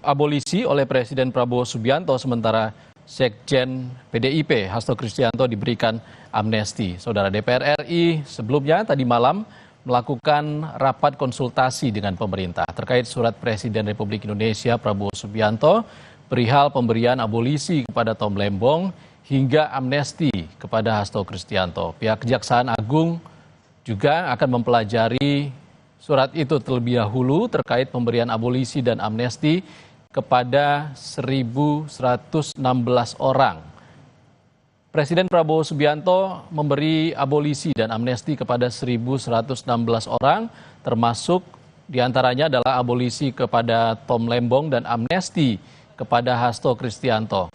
abolisi oleh Presiden Prabowo Subianto, sementara Sekjen PDIP Hasto Kristianto diberikan amnesti. Saudara, DPR RI sebelumnya tadi malam melakukan rapat konsultasi dengan pemerintah terkait surat Presiden Republik Indonesia Prabowo Subianto perihal pemberian abolisi kepada Tom Lembong hingga amnesti kepada Hasto Kristianto. Pihak Kejaksaan Agung juga akan mempelajari surat itu terlebih dahulu terkait pemberian abolisi dan amnesti kepada 1.116 orang. Presiden Prabowo Subianto memberi abolisi dan amnesti kepada 1.116 orang, termasuk diantaranya adalah abolisi kepada Tom Lembong dan amnesti kepada Hasto Kristianto.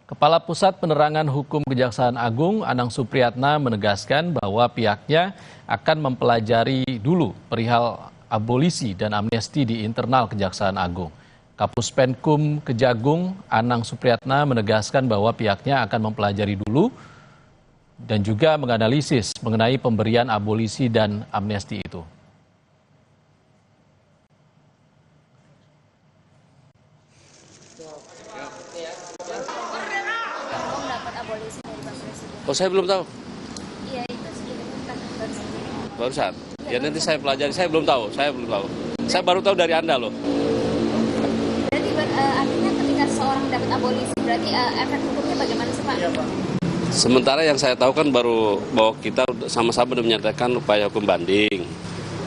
Kepala Pusat Penerangan Hukum Kejaksaan Agung, Anang Supriyatna, menegaskan bahwa pihaknya akan mempelajari dulu perihal abolisi dan amnesti di internal Kejaksaan Agung. Kapus Penkum Kejagung, Anang Supriyatna, menegaskan bahwa pihaknya akan mempelajari dulu dan juga menganalisis mengenai pemberian abolisi dan amnesti itu. Oh, saya belum tahu. Iya, itu sebelumnya Barusan. Ya nanti saya pelajari, saya belum tahu. Saya baru tahu dari Anda loh. Berarti artinya ketika seorang dapat abolisi, berarti efek hukumnya bagaimana sih Pak? Iya, Pak. Sementara yang saya tahu kan baru bahwa kita sama-sama sudah menyatakan upaya hukum banding.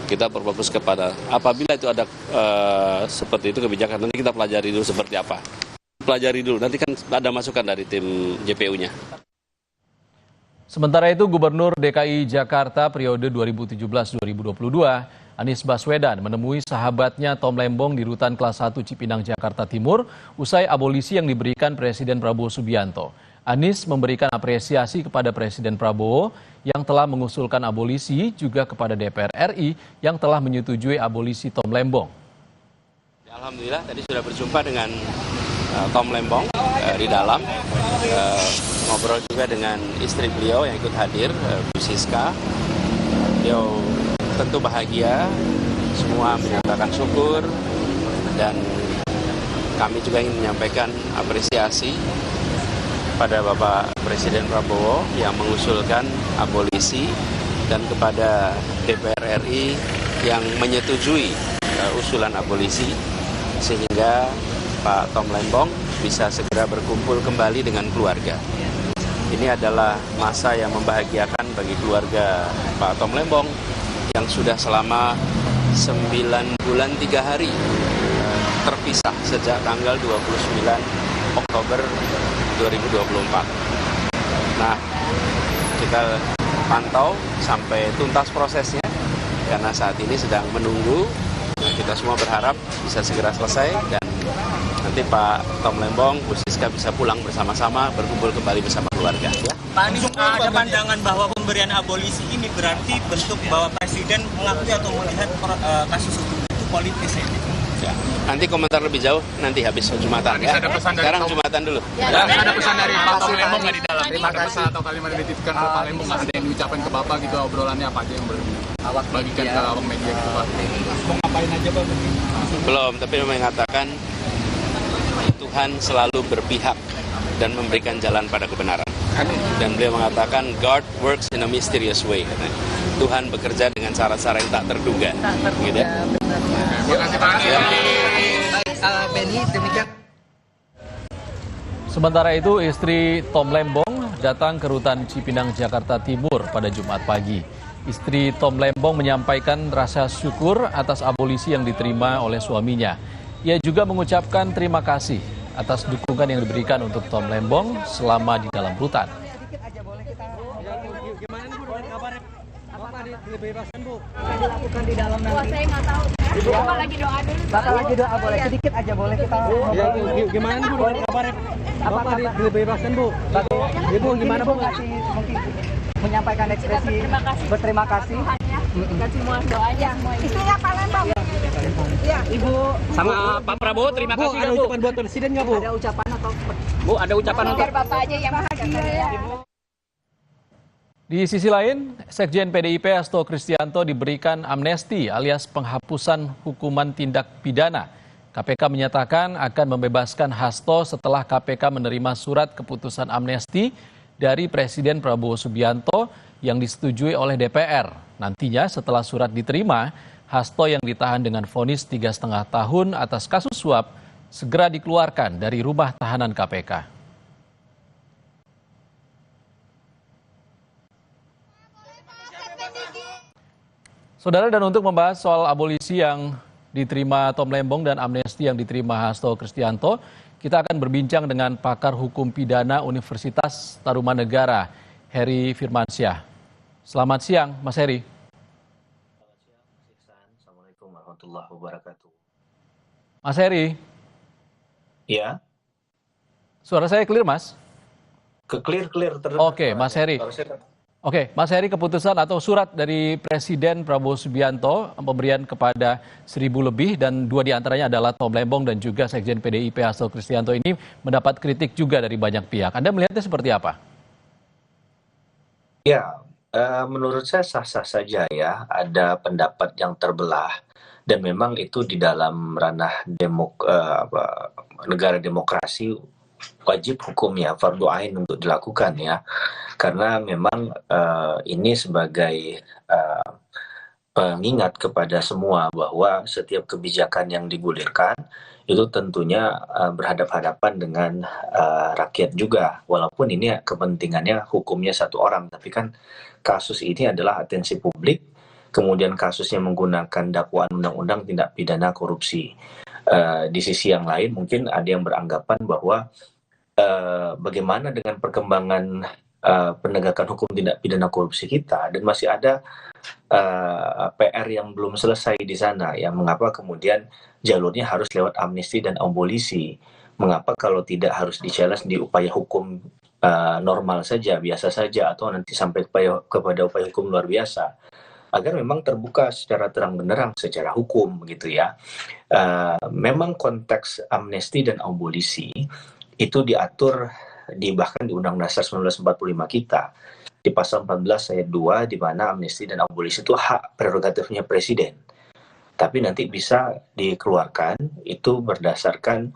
Kita berfokus kepada apabila itu ada seperti itu kebijakan, nanti kita pelajari dulu seperti apa. Pelajari dulu, nanti kan ada masukan dari tim JPU-nya. Sementara itu, Gubernur DKI Jakarta periode 2017-2022, Anies Baswedan menemui sahabatnya Tom Lembong di Rutan Kelas 1 Cipinang, Jakarta Timur, usai abolisi yang diberikan Presiden Prabowo Subianto. Anies memberikan apresiasi kepada Presiden Prabowo yang telah mengusulkan abolisi, juga kepada DPR RI yang telah menyetujui abolisi Tom Lembong. Alhamdulillah tadi sudah berjumpa dengan Tom Lembong di dalam, ngobrol juga dengan istri beliau yang ikut hadir, Bu Siska. Beliau tentu bahagia, semua menyatakan syukur, dan kami juga ingin menyampaikan apresiasi pada Bapak Presiden Prabowo yang mengusulkan abolisi dan kepada DPR RI yang menyetujui usulan abolisi, sehingga Pak Tom Lembong bisa segera berkumpul kembali dengan keluarga. Ini adalah masa yang membahagiakan bagi keluarga Pak Tom Lembong yang sudah selama 9 bulan 3 hari terpisah sejak tanggal 29 Oktober 2024. Nah, kita pantau sampai tuntas prosesnya karena saat ini sedang menunggu. Kita semua berharap bisa segera selesai dan nanti Pak Tom Lembong, Bu Siska bisa pulang bersama-sama, berkumpul kembali bersama keluarga. Ya. Pak Anies, ada pandangan bahwa pemberian abolisi ini berarti bentuk bahwa Presiden mengakui atau melihat kasus hukum itu politis ya? Ya. Nanti komentar lebih jauh, nanti habis Jumatan ya. Sekarang Jumatan dulu. Ya, ada pesan dari Pak Tom Lembong nggak di dalam? Terima kasih atau kalimat yang dititipkan oleh Pak Lembong, nggak ada yang diucapkan ke Bapak gitu, obrolannya apa aja yang boleh awak bagikan ke awak media gitu Pak? Mau ngapain aja Pak? Belum, tapi mengatakan Tuhan selalu berpihak dan memberikan jalan pada kebenaran. Dan beliau mengatakan God works in a mysterious way. Katanya. Tuhan bekerja dengan cara-cara yang tak terduga. Gitu ya. Sementara itu, istri Tom Lembong datang ke Rutan Cipinang, Jakarta Timur pada Jumat pagi. Istri Tom Lembong menyampaikan rasa syukur atas abolisi yang diterima oleh suaminya. Ia juga mengucapkan terima kasih atas dukungan yang diberikan untuk Tom Lembong selama di dalam rutan. Dibebasan Bu. Dilakukan di dalam nanti. Saya nggak tahu. Bapak lagi doa dulu. Bapak lagi doa boleh sedikit aja boleh kita. Ya, gimana Bu kabarnya? Bapak dibebasan Bu. Ibu gimana Bu ngasih mungkin menyampaikan ekspresi berterima kasih. Dan semua doanya semua. Istrinya Pak Lembong. Iya. Ibu sama Pak Prabowo terima kasih ada ucapan buat Presiden nggak Bu? Ada ucapan atau Bu, ada ucapan untuk Biar Bapak aja yang bahagia ya. Di sisi lain, Sekjen PDIP Hasto Kristianto diberikan amnesti alias penghapusan hukuman tindak pidana KPK menyatakan akan membebaskan Hasto setelah KPK menerima surat keputusan amnesti dari Presiden Prabowo Subianto yang disetujui oleh DPR. Nantinya setelah surat diterima, Hasto yang ditahan dengan vonis 3,5 tahun atas kasus suap segera dikeluarkan dari rumah tahanan KPK. Saudara, dan untuk membahas soal abolisi yang diterima Tom Lembong dan amnesti yang diterima Hasto Kristianto, kita akan berbincang dengan pakar hukum pidana Universitas Tarumanegara, Heri Firmansyah. Selamat siang, Mas Heri. Assalamualaikum warahmatullahi wabarakatuh. Mas Heri. Ya. Suara saya clear, Mas? Clear. Oke, Mas Heri. Oke, Mas Heri, keputusan atau surat dari Presiden Prabowo Subianto pemberian kepada 1.000 lebih dan 2 diantaranya adalah Tom Lembong dan juga Sekjen PDIP Hasto Kristianto ini mendapat kritik juga dari banyak pihak. Anda melihatnya seperti apa? Ya, menurut saya sah-sah saja ya, ada pendapat yang terbelah dan memang itu di dalam ranah negara demokrasi wajib hukumnya, fardu ain untuk dilakukan ya, karena memang ini sebagai pengingat kepada semua bahwa setiap kebijakan yang digulirkan itu tentunya berhadapan-hadapan dengan rakyat juga, walaupun ini kepentingannya hukumnya satu orang, tapi kan kasus ini adalah atensi publik, kemudian kasusnya menggunakan dakwaan undang-undang tindak pidana korupsi. Di sisi yang lain mungkin ada yang beranggapan bahwa bagaimana dengan perkembangan penegakan hukum tindak pidana korupsi kita, dan masih ada PR yang belum selesai di sana ya, mengapa kemudian jalurnya harus lewat amnesti dan abolisi, mengapa kalau tidak harus di-challenge di upaya hukum normal saja, biasa saja, atau nanti sampai kepada upaya hukum luar biasa, agar memang terbuka secara terang benderang secara hukum begitu ya. Memang konteks amnesti dan abolisi itu diatur bahkan di Undang Dasar 1945 kita di pasal 14 ayat 2, di mana amnesti dan abolisi itu hak prerogatifnya presiden, tapi nanti bisa dikeluarkan itu berdasarkan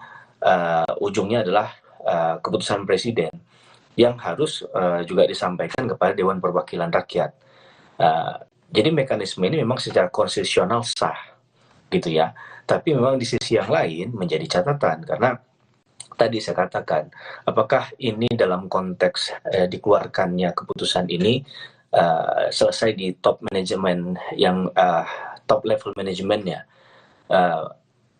ujungnya adalah keputusan presiden yang harus juga disampaikan kepada Dewan Perwakilan Rakyat. Jadi mekanisme ini memang secara konstitusional sah gitu ya, tapi memang di sisi yang lain menjadi catatan, karena tadi saya katakan, apakah ini dalam konteks dikeluarkannya keputusan ini selesai di top manajemen yang top level manajemennya.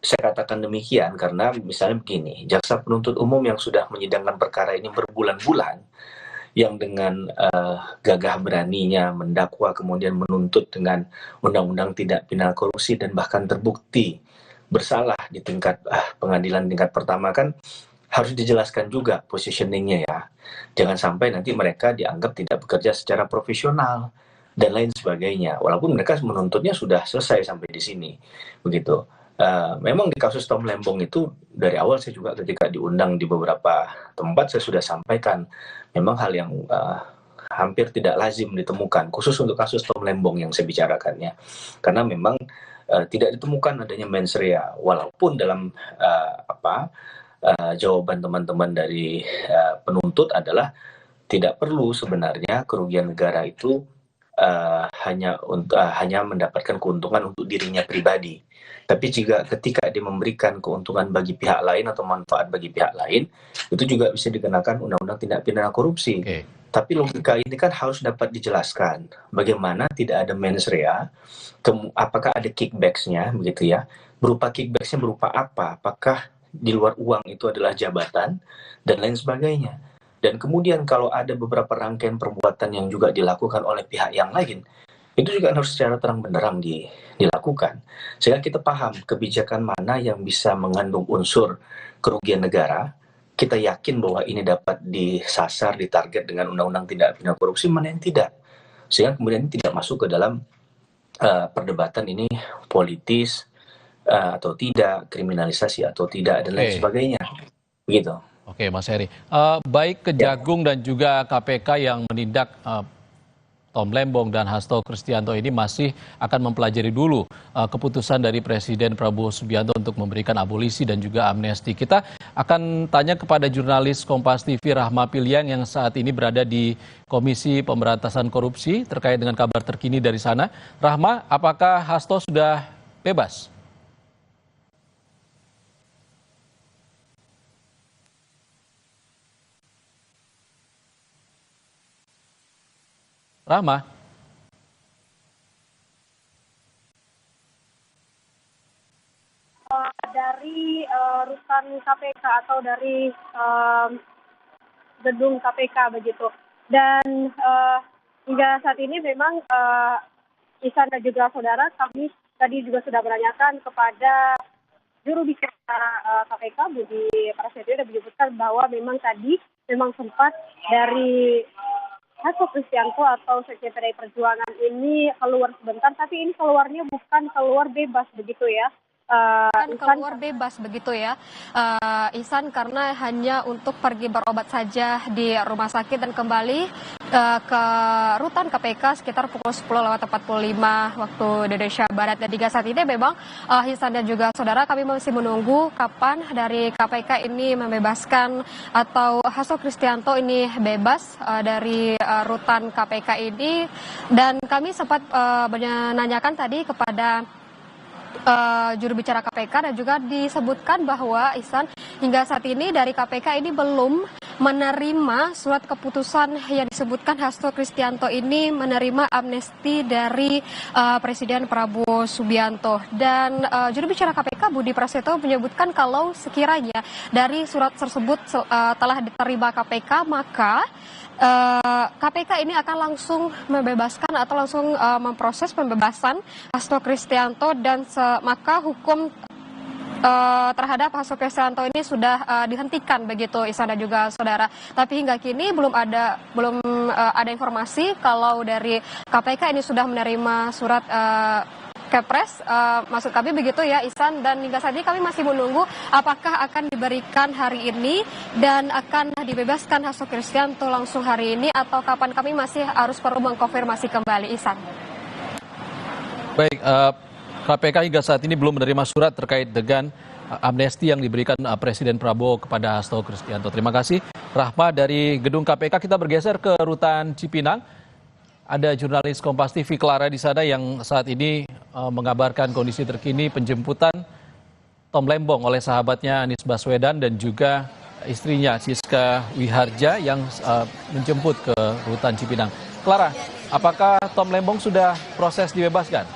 Saya katakan demikian karena misalnya begini, jaksa penuntut umum yang sudah menyidangkan perkara ini berbulan-bulan, yang dengan gagah beraninya mendakwa kemudian menuntut dengan undang-undang tindak pidana korupsi dan bahkan terbukti bersalah di tingkat pengadilan tingkat pertama, kan harus dijelaskan juga positioningnya ya. Jangan sampai nanti mereka dianggap tidak bekerja secara profesional dan lain sebagainya. Walaupun mereka menuntutnya sudah selesai sampai di sini, begitu. Memang di kasus Tom Lembong itu dari awal saya juga ketika diundang di beberapa tempat saya sudah sampaikan, memang hal yang hampir tidak lazim ditemukan, khusus untuk kasus Tom Lembong yang saya bicarakannya, karena memang tidak ditemukan adanya mens rea, walaupun dalam jawaban teman-teman dari penuntut adalah tidak perlu sebenarnya kerugian negara itu hanya mendapatkan keuntungan untuk dirinya pribadi, tapi juga ketika dia memberikan keuntungan bagi pihak lain atau manfaat bagi pihak lain, itu juga bisa dikenakan undang-undang tindak pidana korupsi. Tapi logika ini kan harus dapat dijelaskan bagaimana tidak ada mens rea, apakah ada kickbacks-nya begitu ya, berupa kickbacks-nya berupa apa, apakah di luar uang itu adalah jabatan dan lain sebagainya. Dan kemudian kalau ada beberapa rangkaian perbuatan yang juga dilakukan oleh pihak yang lain, itu juga harus secara terang benderang dilakukan. Sehingga kita paham kebijakan mana yang bisa mengandung unsur kerugian negara, kita yakin bahwa ini dapat disasar, ditarget dengan undang-undang tindak pidana korupsi, mana yang tidak. Sehingga kemudian ini tidak masuk ke dalam perdebatan ini politis atau tidak, kriminalisasi atau tidak, dan lain sebagainya. Begitu. Oke, Mas Heri. Baik Kejagung dan juga KPK yang menindak Tom Lembong dan Hasto Kristianto ini masih akan mempelajari dulu keputusan dari Presiden Prabowo Subianto untuk memberikan abolisi dan juga amnesti. Kita akan tanya kepada jurnalis Kompas TV Rahma Piliang yang saat ini berada di Komisi Pemberantasan Korupsi terkait dengan kabar terkini dari sana. Rahma, apakah Hasto sudah bebas? Rahma. Dari rutan KPK atau dari gedung KPK begitu. Dan hingga saat ini memang Ihsan dan juga saudara kami tadi juga sudah menanyakan kepada juru bicara KPK Budi Prasetyo dan menyebutkan bahwa memang tadi memang sempat dari Hasto Kristianto atau Sekjen PDI Perjuangan ini keluar sebentar, tapi ini keluarnya bukan keluar bebas begitu ya. Keluar bebas begitu ya, Ihsan, karena hanya untuk pergi berobat saja di rumah sakit dan kembali ke rutan KPK sekitar pukul 10:45 waktu Indonesia Barat. Dan hingga saat ini memang Ihsan dan juga saudara kami masih menunggu kapan dari KPK ini membebaskan atau Hasto Kristianto ini bebas dari rutan KPK ini. Dan kami sempat menanyakan tadi kepada juru bicara KPK dan juga disebutkan bahwa Ihsan hingga saat ini dari KPK ini belum menerima surat keputusan yang disebutkan Hasto Kristianto ini menerima amnesti dari Presiden Prabowo Subianto. Dan juru bicara KPK Budi Prasetyo menyebutkan kalau sekiranya dari surat tersebut telah diterima KPK, maka KPK ini akan langsung membebaskan atau langsung memproses pembebasan Hasto Kristianto dan maka hukum terhadap Hasto Kristianto ini sudah dihentikan begitu, Ihsan dan juga saudara. Tapi hingga kini belum ada informasi kalau dari KPK ini sudah menerima surat Kepres, maksud kami begitu ya Ihsan, dan hingga saat ini kami masih menunggu apakah akan diberikan hari ini dan akan dibebaskan Hasto Kristianto langsung hari ini atau kapan, kami masih harus perlu mengkonfirmasi kembali, Ihsan. Baik, KPK hingga saat ini belum menerima surat terkait dengan amnesti yang diberikan Presiden Prabowo kepada Hasto Kristianto. Terima kasih Rahma dari gedung KPK. Kita bergeser ke rutan Cipinang. Ada jurnalis Kompas TV Clara di sana yang saat ini mengabarkan kondisi terkini penjemputan Tom Lembong oleh sahabatnya Anies Baswedan dan juga istrinya Siska Wiharja yang menjemput ke rutan Cipinang. Clara, apakah Tom Lembong sudah proses dibebaskan?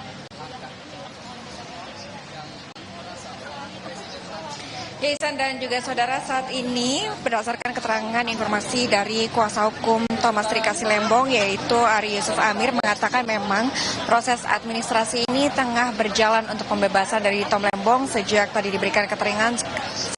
Ya, Ihsan dan juga saudara, saat ini berdasarkan keterangan informasi dari kuasa hukum Thomas Trikasi Lembong yaitu Ari Yusuf Amir mengatakan memang proses administrasi ini tengah berjalan untuk pembebasan dari Tom Lembong sejak tadi diberikan keterangan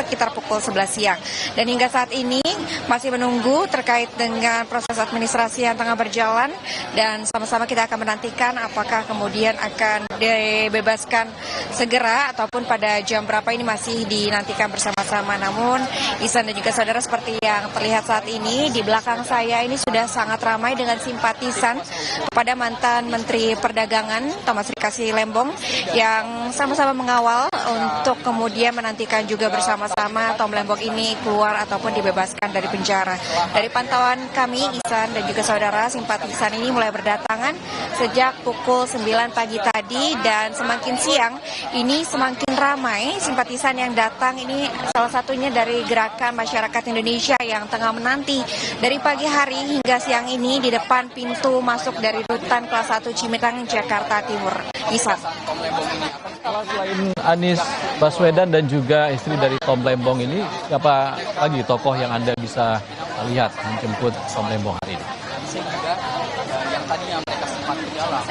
sekitar pukul 11 siang. Dan hingga saat ini masih menunggu terkait dengan proses administrasi yang tengah berjalan dan sama-sama kita akan menantikan apakah kemudian akan dibebaskan segera ataupun pada jam berapa, ini masih dinantikan bersama-sama. Namun Ihsan dan juga saudara, seperti yang terlihat saat ini di belakang saya ini sudah sangat ramai dengan simpatisan kepada mantan Menteri Perdagangan Thomas Trikasi Lembong yang sama-sama mengawal untuk kemudian menantikan juga bersama-sama Tom Lembong ini keluar ataupun dibebaskan dari penjara. Dari pantauan kami, Ihsan dan juga saudara, simpatisan ini mulai berdatangan sejak pukul 9 pagi tadi dan semakin siang ini semakin ramai simpatisan yang datang. Ini salah satunya dari Gerakan Masyarakat Indonesia yang tengah menanti dari pagi hari hingga siang ini di depan pintu masuk dari rutan kelas 1 Cipinang, Jakarta Timur. Ihsan. Selain Anies Baswedan dan juga istri dari Tom Lembong ini, siapa lagi tokoh yang Anda bisa lihat menjemput Tom Lembong hari ini? Sehingga yang tadinya mereka sempat berjalan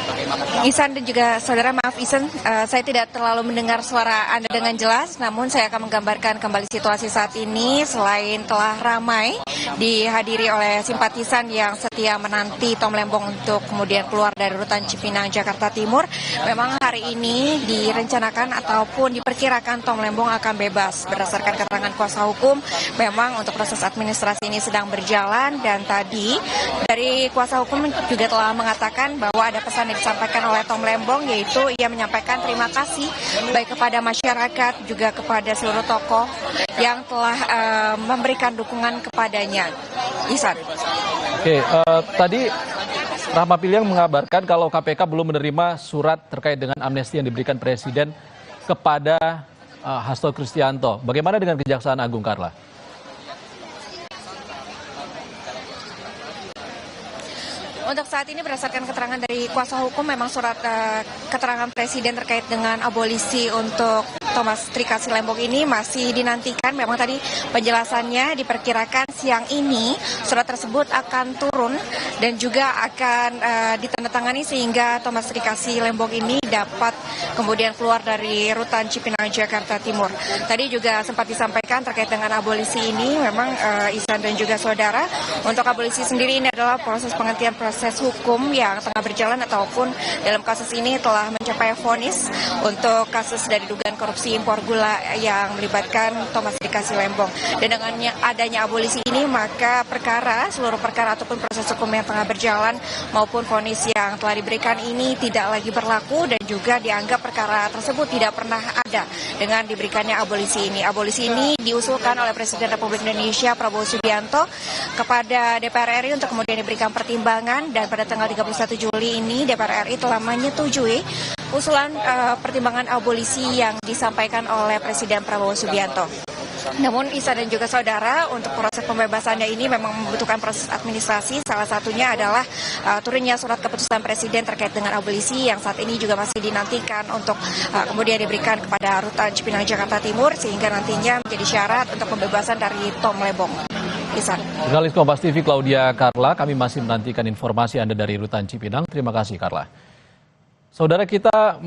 bagaimana Ihsan dan juga saudara, maaf Ihsan, saya tidak terlalu mendengar suara Anda dengan jelas, namun saya akan menggambarkan kembali situasi saat ini. Selain telah ramai dihadiri oleh simpatisan yang setia menanti Tom Lembong untuk kemudian keluar dari rutan Cipinang, Jakarta Timur, memang hari ini direncanakan ataupun diperkirakan Tom Lembong akan bebas. Berdasarkan keterangan kuasa hukum, memang untuk proses administrasi ini sedang berjalan, dan tadi dari kuasa hukum juga telah mengatakan bahwa ada pesan yang disampaikan oleh Tom Lembong, yaitu ia menyampaikan terima kasih baik kepada masyarakat juga kepada seluruh tokoh yang telah memberikan dukungan kepadanya. Ihsan. Oke, tadi Rahma Piliang mengabarkan kalau KPK belum menerima surat terkait dengan amnesti yang diberikan Presiden kepada Hasto Kristianto. Bagaimana dengan Kejaksaan Agung, Carla? Untuk saat ini berdasarkan keterangan dari kuasa hukum, memang surat keterangan Presiden terkait dengan abolisi untuk Thomas Trikasi Lembong ini masih dinantikan. Memang tadi penjelasannya diperkirakan siang ini surat tersebut akan turun dan juga akan ditandatangani sehingga Thomas Trikasi Lembong ini dapat kemudian keluar dari rutan Cipinang, Jakarta Timur. Tadi juga sempat disampaikan terkait dengan abolisi ini, memang Ihsan dan juga saudara, untuk abolisi sendiri ini adalah proses penghentian proses hukum yang tengah berjalan ataupun dalam kasus ini telah mencapai vonis untuk kasus dari dugaan korupsi impor gula yang melibatkan Thomas Trikasi Lembong. Dan dengan adanya abolisi ini, maka seluruh perkara ataupun proses hukum yang tengah berjalan maupun vonis yang telah diberikan ini tidak lagi berlaku, dan juga dianggap perkara tersebut tidak pernah ada dengan diberikannya abolisi ini. Abolisi ini diusulkan oleh Presiden Republik Indonesia Prabowo Subianto kepada DPR RI untuk kemudian diberikan pertimbangan, dan pada tanggal 31 Juli ini DPR RI telah menyetujui usulan pertimbangan abolisi yang disampaikan oleh Presiden Prabowo Subianto. Namun Ihsan dan juga saudara, untuk proses pembebasannya ini memang membutuhkan proses administrasi. Salah satunya adalah turunnya surat keputusan Presiden terkait dengan abolisi yang saat ini juga masih dinantikan untuk kemudian diberikan kepada rutan Cipinang, Jakarta Timur, sehingga nantinya menjadi syarat untuk pembebasan dari Tom Lembong. Ihsan. Jurnalis Kompas TV Claudia Carla, kami masih menantikan informasi Anda dari rutan Cipinang. Terima kasih, Carla. Saudara kita